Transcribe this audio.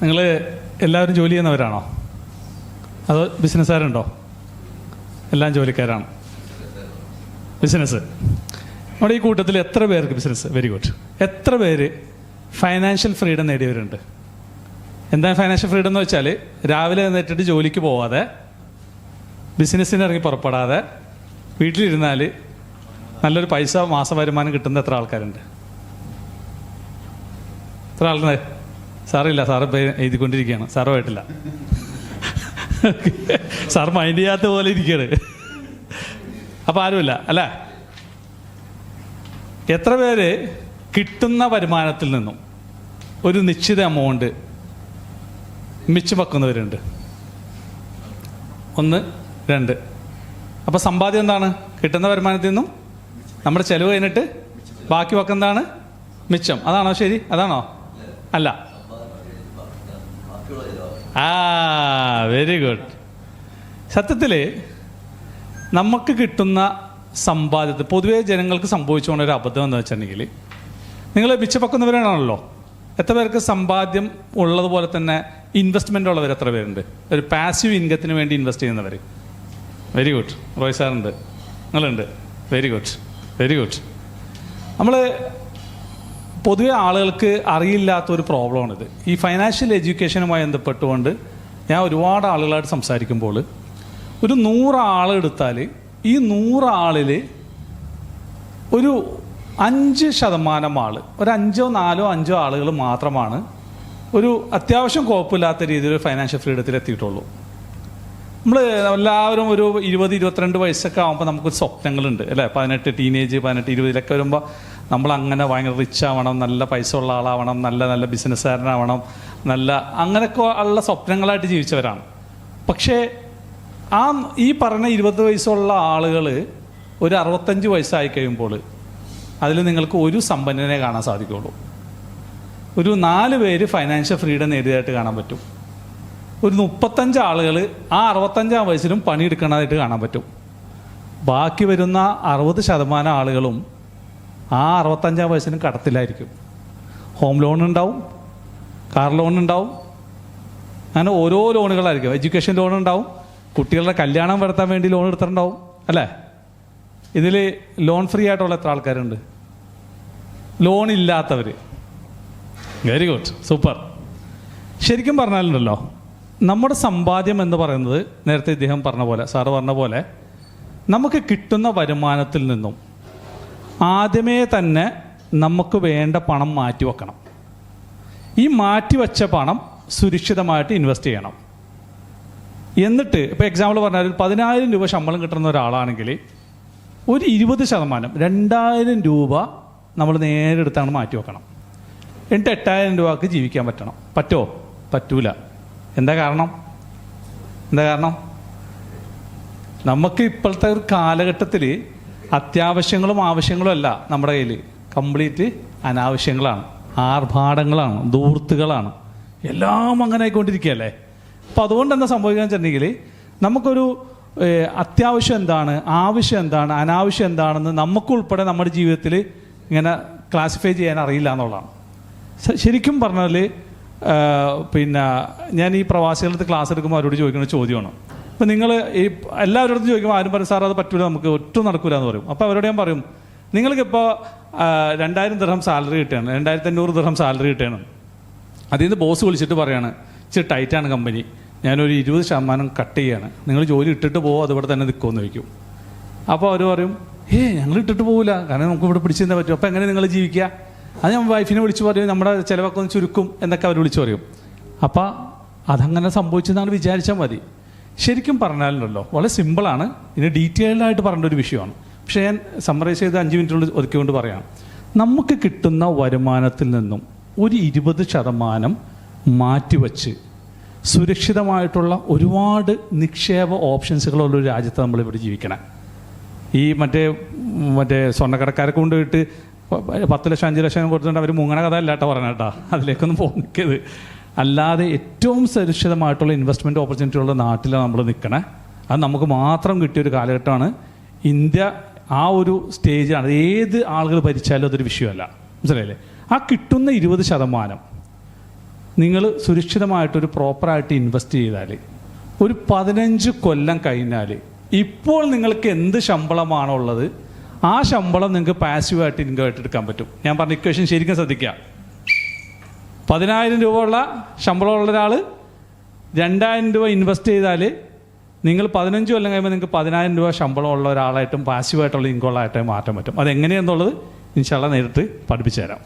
നിങ്ങൾ എല്ലാവരും ജോലി ചെയ്യുന്നവരാണോ അതോ ബിസിനസ്സുകാരുണ്ടോ? എല്ലാം ജോലിക്കാരാണ്. ബിസിനസ്. നമ്മുടെ ഈ കൂട്ടത്തിൽ എത്ര പേർക്ക് ബിസിനസ്? Very good. എത്ര പേര് ഫൈനാൻഷ്യൽ ഫ്രീഡം നേടിയവരുണ്ട്? എന്താണ് ഫൈനാൻഷ്യൽ ഫ്രീഡം എന്ന് വെച്ചാൽ രാവിലെ എഴുന്നേറ്റിട്ട് ജോലിക്ക് പോവാതെ ബിസിനസ്സിന് ഇറങ്ങി പുറപ്പെടാതെ വീട്ടിലിരുന്നാൽ നല്ലൊരു പൈസ മാസ വരുമാനം കിട്ടുന്ന എത്ര ആൾക്കാരുണ്ട്? എത്ര ആളുണ്ട്? സാറില്ല, സാറ് എഴുതിക്കൊണ്ടിരിക്കുകയാണ്. സാറ് പോയിട്ടില്ല. സാർ മൈൻഡ് ചെയ്യാത്ത പോലെ ഇരിക്കുകയാണ്. അപ്പം ആരുമില്ല അല്ലേ? എത്ര പേര് കിട്ടുന്ന വരുമാനത്തിൽ നിന്നും ഒരു നിശ്ചിത എമൗണ്ട് മിച്ചം വെക്കുന്നവരുണ്ട്? 1, 2. അപ്പം സമ്പാദ്യം എന്താണ്? കിട്ടുന്ന വരുമാനത്തിൽ നിന്നും നമ്മുടെ ചെലവ് കഴിഞ്ഞിട്ട് ബാക്കി വെക്കുന്നതാണ് മിച്ചം. അതാണോ ശരി? അതാണോ? അല്ല. Very good. സത്യത്തിൽ നമുക്ക് കിട്ടുന്ന സമ്പാദ്യത്തിൽ പൊതുവേ ജനങ്ങൾക്ക് സംഭവിച്ചുകൊണ്ട ഒരു അബദ്ധം എന്ന് വെച്ചിട്ടുണ്ടെങ്കിൽ, നിങ്ങൾ മിച്ചപ്പക്കുന്നവരാണല്ലോ. എത്ര പേർക്ക് സമ്പാദ്യം ഉള്ളതുപോലെ തന്നെ ഇൻവെസ്റ്റ്മെൻ്റ് ഉള്ളവർ എത്ര പേരുണ്ട്? ഒരു പാസീവ് ഇൻകത്തിന് വേണ്ടി ഇൻവെസ്റ്റ് ചെയ്യുന്നവർ. Very good. റോയ് സാറുണ്ട്, നിങ്ങളുണ്ട്. Very good, very good. നമ്മൾ പൊതുവെ ആളുകൾക്ക് അറിയില്ലാത്തൊരു പ്രോബ്ലമാണിത്. ഈ ഫൈനാൻഷ്യൽ എഡ്യൂക്കേഷനുമായി ബന്ധപ്പെട്ടുകൊണ്ട് ഞാൻ ഒരുപാട് ആളുകളായിട്ട് സംസാരിക്കുമ്പോൾ ഒരു 100 ആളെടുത്താൽ ഈ 100 ആളിൽ ഒരു 5% ആൾ, ഒരു 5, 4, 5 ആളുകൾ മാത്രമാണ് ഒരു അത്യാവശ്യം കുഴപ്പമില്ലാത്ത രീതിയിൽ ഫൈനാൻഷ്യൽ ഫ്രീഡത്തിൽ എത്തിയിട്ടുള്ളൂ. നമ്മൾ എല്ലാവരും ഒരു 20, 22 വയസ്സൊക്കെ ആകുമ്പോൾ നമുക്കൊരു സ്വപ്നങ്ങളുണ്ട് അല്ലേ? 18, ടീനേജ് 18, 20 വരുമ്പോൾ നമ്മൾ അങ്ങനെ ഭയങ്കര റിച്ച് ആവണം, നല്ല പൈസ ഉള്ള ആളാവണം, നല്ല നല്ല ബിസിനസ്സുകാരനാവണം, നല്ല അങ്ങനെയൊക്കെ ഉള്ള സ്വപ്നങ്ങളായിട്ട് ജീവിച്ചവരാണ്. പക്ഷേ ഈ പറഞ്ഞ 20 വയസ്സുള്ള ആളുകൾ ഒരു 65 വയസ്സായി കഴിയുമ്പോൾ അതിൽ നിങ്ങൾക്ക് ഒരു സമ്പന്നനെ കാണാൻ സാധിക്കുള്ളൂ. ഒരു 4 പേര് ഫൈനാൻഷ്യൽ ഫ്രീഡം നേടിയതായിട്ട് കാണാൻ പറ്റും. ഒരു 35 ആളുകൾ ആ 65-ാം വയസ്സിലും പണിയെടുക്കണതായിട്ട് കാണാൻ പറ്റും. ബാക്കി വരുന്ന 60% ആളുകളും ആ 65-ാം വയസ്സിനും കടത്തിലായിരിക്കും. ഹോം ലോൺ ഉണ്ടാവും, കാർ ലോൺ ഉണ്ടാവും, അങ്ങനെ ഓരോ ലോണുകളായിരിക്കും. എഡ്യൂക്കേഷൻ ലോൺ ഉണ്ടാവും, കുട്ടികളുടെ കല്യാണം നടത്താൻ വേണ്ടി ലോൺ എടുത്തിട്ടുണ്ടാവും അല്ലേ? ഇതിൽ ലോൺ ഫ്രീ ആയിട്ടുള്ള എത്ര ആൾക്കാരുണ്ട്? ലോൺ ഇല്ലാത്തവർ. Very good, super. ശരിക്കും പറഞ്ഞാലുണ്ടല്ലോ, നമ്മുടെ സമ്പാദ്യം എന്ന് പറയുന്നത് നേരത്തെ ഇദ്ദേഹം പറഞ്ഞ പോലെ, സാറ് പറഞ്ഞ പോലെ, നമുക്ക് കിട്ടുന്ന വരുമാനത്തിൽ നിന്നും ആദ്യമേ തന്നെ നമുക്ക് വേണ്ട പണം മാറ്റി വെക്കണം. ഈ മാറ്റിവെച്ച പണം സുരക്ഷിതമായിട്ട് ഇൻവെസ്റ്റ് ചെയ്യണം. എന്നിട്ട് ഇപ്പോൾ എക്സാമ്പിൾ പറഞ്ഞാൽ 10,000 രൂപ ശമ്പളം കിട്ടുന്ന ഒരാളാണെങ്കിൽ ഒരു 20%, 2,000 രൂപ നമ്മൾ നേരെ എടുത്താണ് മാറ്റി വെക്കണം. എന്നിട്ട് 8,000 രൂപക്ക് ജീവിക്കാൻ പറ്റണം. പറ്റുമോ? പറ്റൂല. എന്താ കാരണം? നമുക്ക് ഇപ്പോഴത്തെ ഒരു കാലഘട്ടത്തിൽ അത്യാവശ്യങ്ങളും ആവശ്യങ്ങളും അല്ല നമ്മുടെ കയ്യിൽ, കംപ്ലീറ്റ് അനാവശ്യങ്ങളാണ്, ആർഭാടങ്ങളാണ്, ധൂർത്തുകളാണ്, എല്ലാം അങ്ങനെ ആയിക്കൊണ്ടിരിക്കുകയല്ലേ. അപ്പോൾ അതുകൊണ്ട് എന്താ സംഭവിക്കുക വെച്ചിട്ടുണ്ടെങ്കിൽ, നമുക്കൊരു അത്യാവശ്യം എന്താണ്, ആവശ്യം എന്താണ്, അനാവശ്യം എന്താണെന്ന് നമുക്കുൾപ്പെടെ നമ്മുടെ ജീവിതത്തിൽ ഇങ്ങനെ ക്ലാസിഫൈ ചെയ്യാൻ അറിയില്ല എന്നുള്ളതാണ്. ശരിക്കും പറഞ്ഞാൽ പിന്നെ ഞാൻ ഈ പ്രവാസികളുടെ ക്ലാസ് എടുക്കുമ്പോൾ അവരോട് ചോദിക്കുന്ന ചോദ്യമാണ്. അപ്പോൾ നിങ്ങൾ ഈ എല്ലാവരോടും ചോദിക്കുമ്പോൾ ആരും പറയും സാർ അത് പറ്റൂല, നമുക്ക് ഒട്ടും നടക്കില്ല എന്ന് പറയും. അപ്പോൾ അവരോട് ഞാൻ പറയും, നിങ്ങൾക്കിപ്പോൾ 2,000 ദിർഹം സാലറി കിട്ടുകയാണ്, 2,500 ദിർഹം സാലറി കിട്ടുകയാണ്. അതിൽ നിന്ന് ബോസ് വിളിച്ചിട്ട് പറയാണ്, ഇച്ചിരി ടൈറ്റാണ് കമ്പനി, ഞാനൊരു 20% കട്ട് ചെയ്യാണ്, നിങ്ങൾ ജോലി ഇട്ടിട്ട് പോകുമോ അതിവിടെ തന്നെ നിൽക്കുമെന്ന് ചോദിക്കും. അപ്പോൾ അവർ പറയും, ഞങ്ങൾ ഇട്ടിട്ട് പോകില്ല, കാരണം നമുക്ക് ഇവിടെ പിടിച്ചു തന്നേ പറ്റും. അപ്പോൾ എങ്ങനെ നിങ്ങൾ ജീവിക്കുക? അത് ഞാൻ വൈഫിനെ വിളിച്ച് പറയും, നമ്മുടെ ചിലവൊക്കെ ഒന്ന് ചുരുക്കും എന്നൊക്കെ അവർ വിളിച്ച് പറയും. അപ്പോൾ അതങ്ങനെ സംഭവിച്ചെന്നാണ് വിചാരിച്ചാൽ മതി. ശരിക്കും പറഞ്ഞാലുണ്ടല്ലോ, വളരെ സിമ്പിളാണ്, ഇതിന് ഡീറ്റെയിൽഡായിട്ട് പറയേണ്ട ഒരു വിഷയമാണ്. പക്ഷേ ഞാൻ സമ്മറൈസ് ചെയ്ത് 5 മിനിറ്റുകൊണ്ട് ഒതുക്കിക്കൊണ്ട് പറയാം. നമുക്ക് കിട്ടുന്ന വരുമാനത്തിൽ നിന്നും ഒരു 20% മാറ്റിവെച്ച് സുരക്ഷിതമായിട്ടുള്ള ഒരുപാട് നിക്ഷേപ ഓപ്ഷൻസുകളുള്ളൊരു രാജ്യത്ത് നമ്മളിവിടെ ജീവിക്കണം. ഈ മറ്റേ സ്വർണ്ണക്കടക്കാരൊക്കെ കൊണ്ടുപോയിട്ട് 10 ലക്ഷം 5 ലക്ഷം കൊടുത്തിട്ട് അവർ മുങ്ങണ കഥ അല്ലാട്ടോ പറഞ്ഞേട്ടാ, അതിലേക്കൊന്നും പോന്നിക്കത്. അല്ലാതെ ഏറ്റവും സുരക്ഷിതമായിട്ടുള്ള ഇൻവെസ്റ്റ്മെൻറ്റ് ഓപ്പർച്യൂണിറ്റി ഉള്ള നാട്ടിലാണ് നമ്മൾ നിൽക്കണേ. അത് നമുക്ക് മാത്രം കിട്ടിയൊരു കാലഘട്ടമാണ്. ഇന്ത്യ ആ ഒരു സ്റ്റേജാണ്. ഏത് ആളുകൾ ഭരിച്ചാലും അതൊരു വിഷയമല്ല, മനസ്സിലായില്ലേ? ആ കിട്ടുന്ന 20% നിങ്ങൾ സുരക്ഷിതമായിട്ടൊരു പ്രോപ്പറായിട്ട് ഇൻവെസ്റ്റ് ചെയ്താൽ ഒരു 15 കൊല്ലം കഴിഞ്ഞാൽ ഇപ്പോൾ നിങ്ങൾക്ക് എന്ത് ശമ്പളമാണോ ഉള്ളത് ആ ശമ്പളം നിങ്ങൾക്ക് പാസീവായിട്ട് ഇൻകം ആയിട്ട് എടുക്കാൻ പറ്റും. ഞാൻ പറഞ്ഞ ഇക്വേഷൻ ശരിക്കും ശ്രദ്ധിക്കുക. 10,000 രൂപ ഉള്ള ശമ്പളമുള്ള ഒരാൾ 2,000 രൂപ ഇൻവെസ്റ്റ് ചെയ്താൽ നിങ്ങൾ 15 കൊല്ലം കഴിയുമ്പോൾ നിങ്ങൾക്ക് 10,000 രൂപ ശമ്പളമുള്ള ഒരാളായിട്ടും പാസീവായിട്ടുള്ള ഇൻകം ആയിട്ട് മാറ്റാൻ പറ്റും. അതെങ്ങനെയാണെന്നുള്ളത് ഇൻഷാ അല്ലാഹ് നേരിട്ട് പഠിപ്പിച്ചു തരാം.